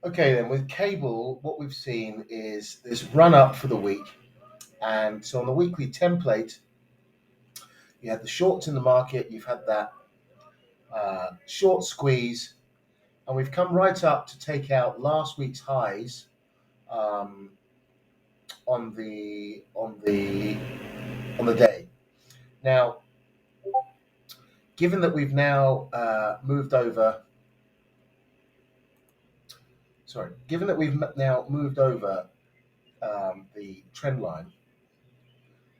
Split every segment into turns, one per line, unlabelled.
Okay, then with cable, what we've seen is this run up for the week. And so on the weekly template, you had the shorts in the market, you've had that short squeeze, and we've come right up to take out last week's highs um, on the day. Now, given that we've now moved over, given that we've now moved over the trend line,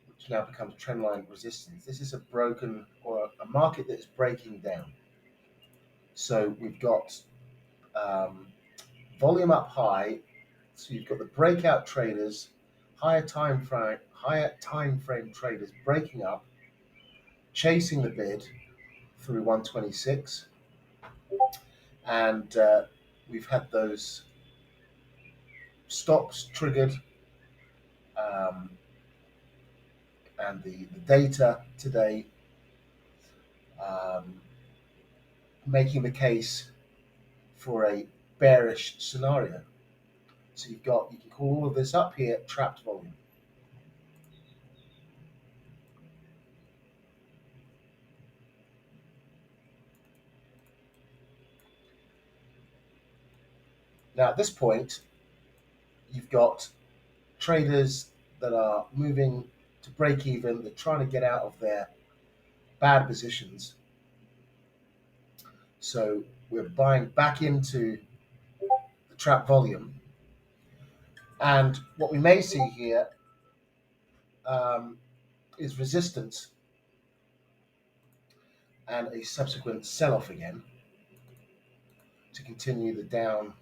which now becomes trend line resistance, this is a broken or a market that's breaking down. So we've got um, volume up high. So you've got the breakout traders, higher time frame traders breaking up, chasing the bid through 126, and we've had those stops triggered, um, and the data today um, making the case for a bearish scenario. So you can call all of this up here trapped volume. Now at this point, you've got traders that are moving to break even. They're trying to get out of their bad positions. So we're buying back into the trap volume. And what we may see here um, is resistance and a subsequent sell off again to continue the down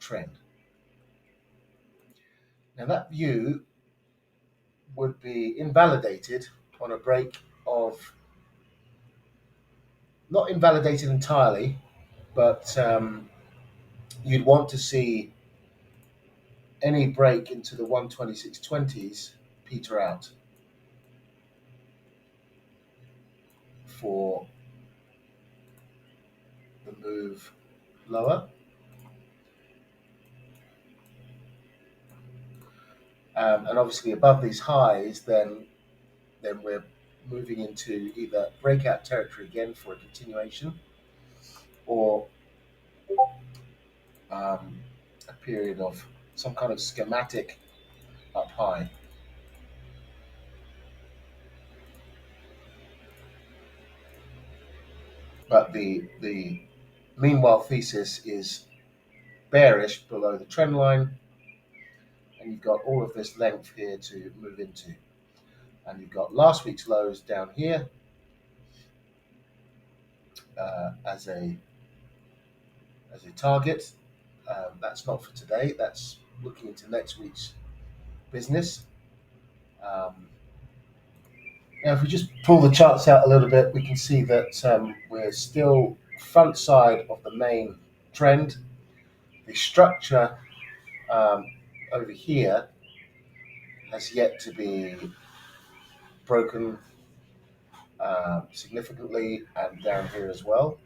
trend. Now, that view would be invalidated on a break of, not invalidated entirely, but you'd want to see any break into the 126.20s peter out for the move lower. And obviously above these highs, then we're moving into either breakout territory again for a continuation, or a period of some kind of schematic up high. But the meanwhile thesis is bearish below the trend line, and you've got all of this length here to move into. And you've got last week's lows down here as a target. That's not for today. That's looking into next week's business. Now, if we just pull the charts out a little bit, we can see that we're still front side of the main trend. The structure um, over here has yet to be broken significantly, and down here as well.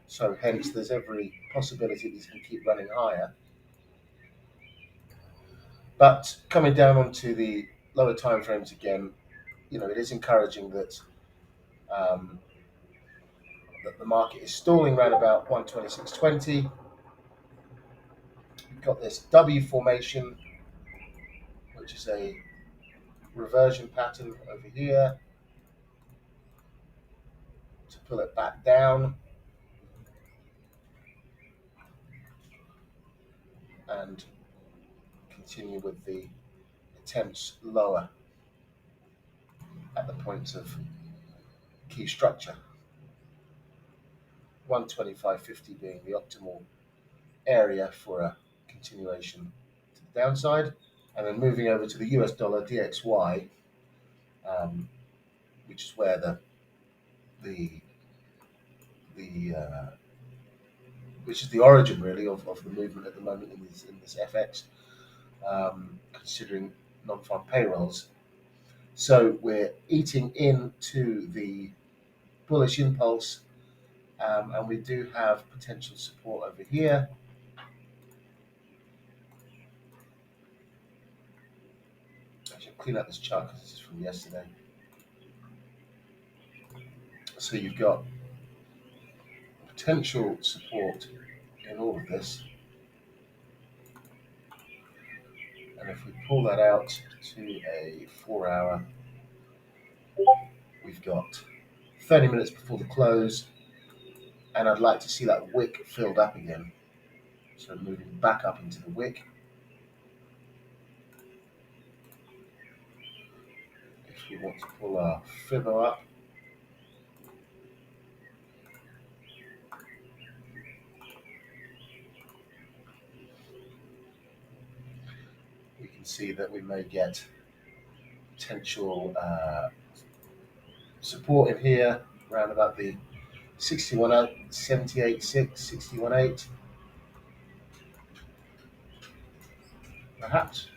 So hence there's every possibility these can keep running higher. But coming down onto the lower time frames again, it is encouraging um, that the market is stalling around about 126.20. We've got this W formation, which is a reversion pattern over here to pull it back down and continue with the attempts lower at the points of key structure. 125.50 being the optimal area for a continuation to the downside. And then moving over to the US dollar DXY, which is where the which is the origin really of the movement at the moment in this FX, considering non-farm payrolls. So we're eating into the bullish impulse, and we do have potential support over here. clean up this chart because this is from yesterday. So you've got potential support in all of this. And if we pull that out to a 4-hour, we've got 30 minutes before the close, and I'd like to see that wick filled up again. So moving back up into the wick. If we want to pull our Fibber up, we can see that we may get potential support in here around about the 61.8, 78.6, 61.8, perhaps,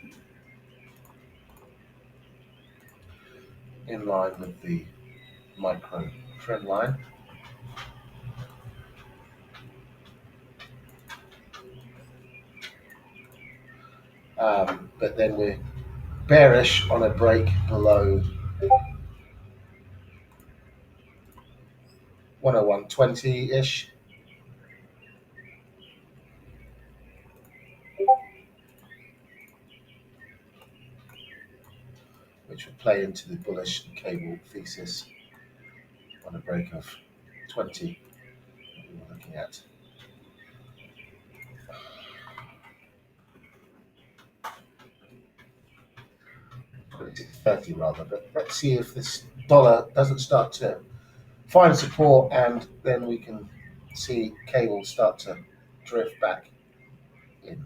in line with the micro trend line. But then we're bearish on a break below 101.20-ish. Which would play into the bullish cable thesis on a break of 20 that we were looking at. 26.30 rather, but let's see if this dollar doesn't start to find support, and then we can see cable start to drift back in.